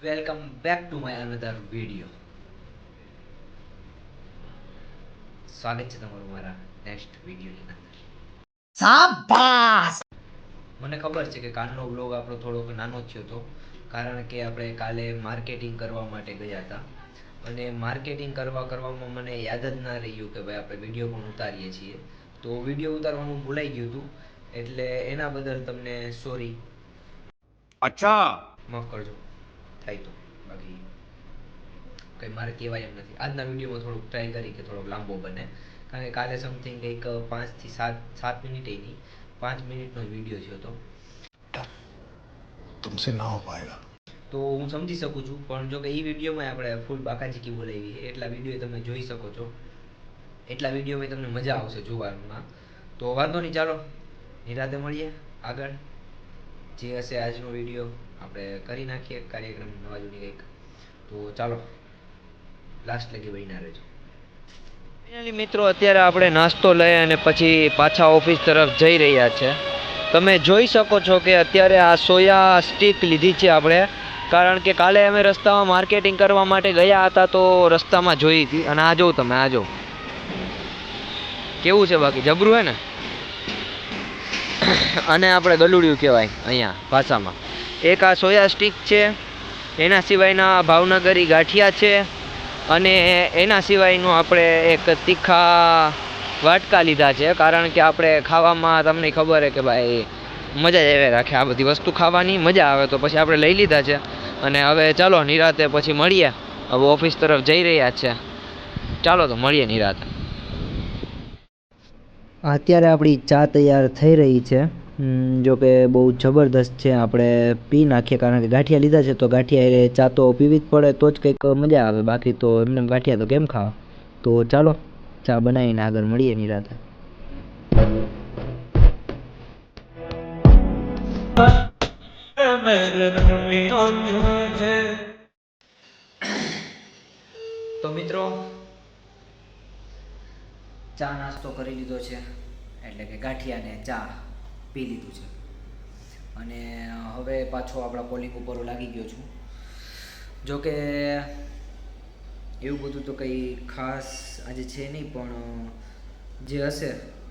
Welcome back to my another video. સ્વાગત છે તમારું મારા નેક્સ્ટ વિડીયોની અંદર. શાબાશ. મને ખબર છે કે કાલનો વ્લોગ આપણો થોડોક નાનો થયો હતો, કારણ કે આપણે કાલે માર્કેટિંગ કરવા માટે ગયા હતા અને માર્કેટિંગ કરવામાં મને યાદ જ ના રહ્યું કે ભાઈ આપણે વિડીયો પણ ઉતારીએ છીએ. તો વિડીયો ઉતારવાનું ભૂલાઈ ગયું હતું, એટલે એના બદલ તમને સોરી. અચ્છા, માફ કરજો, થાય તો. બાકી કંઈ મારે કહેવાય એમ નથી. આજના વિડીયોમાં થોડુંક ટ્રાય કરી કે થોડોક લાંબો બને, કારણ કે કાલે સમથિંગ કંઈક 5 થી 7 મિનિટ નહીં, 5 મિનિટનો વિડીયો થયો હતો. तुमसे ना हो पाएगा. તો હું સમજી શકું છું, પણ જો કે એ વિડીયોમાં આપણે ફૂલ બાકાચીકી બોલાવી, એટલા વિડીયો તમે જોઈ શકો છો. એટલા વિડીયોમાં તમને મજા આવશે જોવામાં. તો વાંધો નહીં, ચાલો નિરાતે મળીએ. આગળ જે હશે આજનો વિડીયો આપણે કરી નાખીએ કાર્યક્રમ નવા જૂની કંઈક. તો ચાલો લાસ્ટ લગી બન્યા રહેજો. ફાઇનલી મિત્રો, અત્યારે આપણે નાસ્તો લઈ અને પછી પાછા ઓફિસ તરફ જઈ રહ્યા છે. તમે જોઈ શકો છો કે અત્યારે આ સોયા સ્ટીક લીધી છે આપણે, કારણ કે કાલે અમે રસ્તામાં માર્કેટિંગ કરવા માટે ગયા હતા તો રસ્તામાં જોઈ હતી. અને આ જો તમે, આ જો કેવું છે, બાકી જબરું હે ને. અને આપણે ગલુડિયું કહેવાય અહીંયા ભાષામાં. એક આ સોયા સ્ટીક છે, એના સિવાયના ભાવનગરી ગાંઠિયા છે, અને એના સિવાયનું આપણે એક તીખા વાટકા લીધા છે, કારણ કે આપણે ખાવામાં તમને ખબર છે કે ભાઈ મજા જ આવે રાખે, આ બધી વસ્તુ ખાવાની મજા આવે, તો પછી આપણે લઈ લીધા છે. અને હવે ચાલો નિરાતે પછી મળીએ. હવે ઓફિસ તરફ જઈ રહ્યા છે, ચાલો તો મળીએ નિરાતે. અત્યારે આપણી ચા તૈયાર થઈ રહી છે. જો કે બહુ જબરદસ્ત છે, આપણે પી નાખીએ, કારણ કે ગાંઠિયા લીધા છે તો ગાંઠિયા એ ચા તો પીવી જ પડે, તો જ કંઈક મજા આવે, બાકી તો એમને ગાંઠિયા તો કેમ ખાવા. તો ચાલો ચા બનાવીને આગળ મળીએ નિરાતે. તો મિત્રો, ચા નાસ્તો કરી લીધો છે, એટલે કે ગાંઠિયા ને ચા પી લીધું છે, અને હવે પાછો આપણા કોલિંગ ઉપર લાગી ગયો છું. જોકે એવું બધું તો કંઈ ખાસ આજે છે નહીં, પણ જે હશે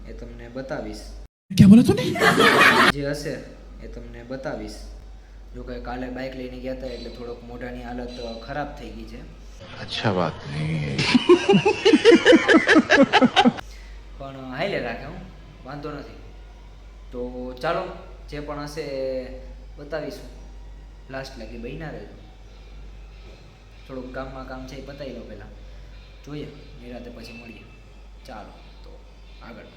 એ તમને બતાવીશ. क्या बोला तूने? જે હશે એ તમને બતાવીશ. જો કે કાલે બાઇક લઈને ગયા હતા એટલે થોડોક મોઢાની હાલત ખરાબ થઈ ગઈ છે. अच्छा बात नहीं. પણ હાઈલે રાખે, હું વાંધો નથી. તો ચાલો જે પણ હશે એ બતાવીશું. લાસ્ટ લગી બન્યા રહેજો. થોડુંક કામમાં કામ છે એ પતાવી લો પહેલાં, જોઈએ નિરાતે પછી મળીએ. ચાલો તો આગળ.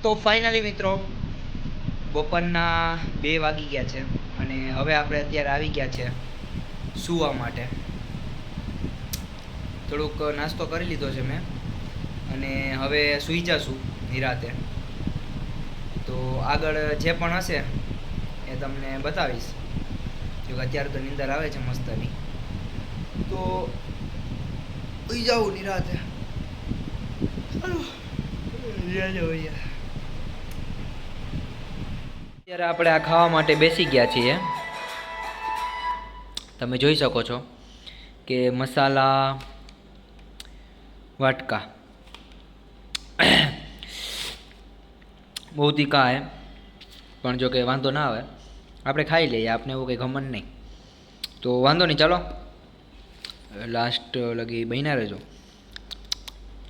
તો ફાઇનલી મિત્રો, બપોરના 2 વાગી ગયા છે અને હવે આપણે અત્યારે આવી ગયા છે સૂવા માટે. થોડુંક નાસ્તો કરી લીધો છે મેં, અને હવે સૂઈ જશું નિરાતે. તો આગળ જે પણ હશે એ તમને બતાવીશ. જો અત્યારે તો નીંદર આવે છે મસ્તની, તો સૂઈ જાઉં નિરાતે. અત્યારે આપણે આ ખાવા માટે બેસી ગયા છીએ. તમે જોઈ શકો છો કે મસાલા વાટકા બહુ તીખા હે, પણ જો કે વાંધો ના આવે, આપણે ખાઈ લઈએ, આપણે એવું કંઈ ઘમંડ નહીં. તો વાંધો નહીં, ચાલો લાસ્ટ લગી બન્યા રહેજો.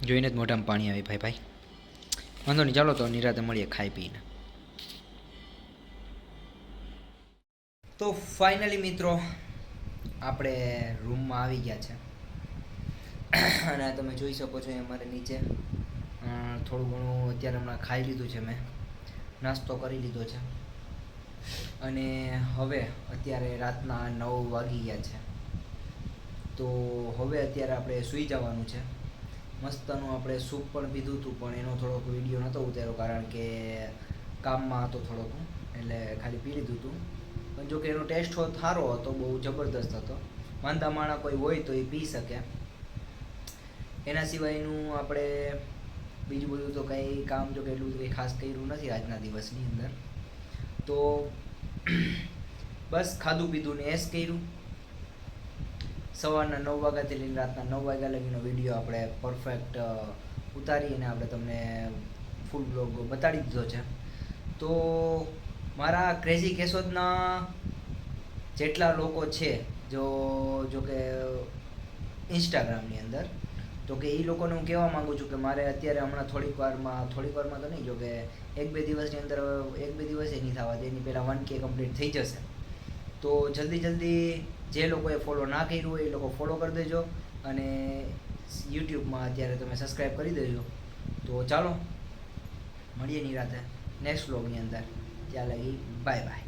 જોઈને જ મોઢામાં પાણી આવી ભાઈ. વાંધો નહીં, ચાલો તો નિરાતે મળીએ ખાઈ પીને. તો ફાઇનલી મિત્રો આપણે રૂમમાં આવી ગયા છે અને આ તમે જોઈ શકો છો અમારે નીચે થોડું ઘણું અત્યારે હમણાં ખાઈ લીધું છે, મેં નાસ્તો કરી લીધો છે અને હવે અત્યારે રાતના 9 વાગી ગયા છે. તો હવે અત્યારે આપણે સૂઈ જવાનું છે. મસ્તનું આપણે સૂપ પણ પીધું હતું, પણ એનો થોડોક વિડીયો નહોતો ઉતાર્યો કારણ કે કામમાં હતો થોડોક, એટલે ખાલી પી લીધું હતું. પણ જો કે એનો ટેસ્ટ સારો હતો, બહુ જબરદસ્ત હતો. માંદા માણા કોઈ હોય તો એ પી શકે. એના સિવાયનું આપણે બીજું બધું તો કંઈ કામ જો કે એટલું કંઈ ખાસ કર્યું નથી આજના દિવસની અંદર. તો બસ ખાધું પીધું ને એસ કર્યું. સવારના 9 વાગ્યાથી લઈને રાતના 9 વાગ્યા લગીનો વિડીયો આપણે પરફેક્ટ ઉતારીને આપણે તમને ફૂલ બ્લોગ બતાડી દીધો છે. તો મારા ક્રેઝી કેશોદના જેટલા લોકો છે જો કે ઇન્સ્ટાગ્રામની અંદર, તો કે એ લોકોને હું કહેવા માગું છું કે મારે અત્યારે હમણાં થોડીક વારમાં તો નહીં, જો કે 1-2 દિવસની અંદર 1-2 દિવસે નહીં થવા દે, એની પહેલાં 1K કમ્પ્લીટ થઈ જશે. તો જલ્દી જે લોકોએ ફોલો ના કર્યું હોય એ લોકો ફોલો કરી દેજો અને યુટ્યુબમાં અત્યારે તમે સબસ્ક્રાઈબ કરી દેજો. તો ચાલો મળીએ નિરાતે નેક્સ્ટ વ્લોગની અંદર. ત્યાં લગી બાય બાય.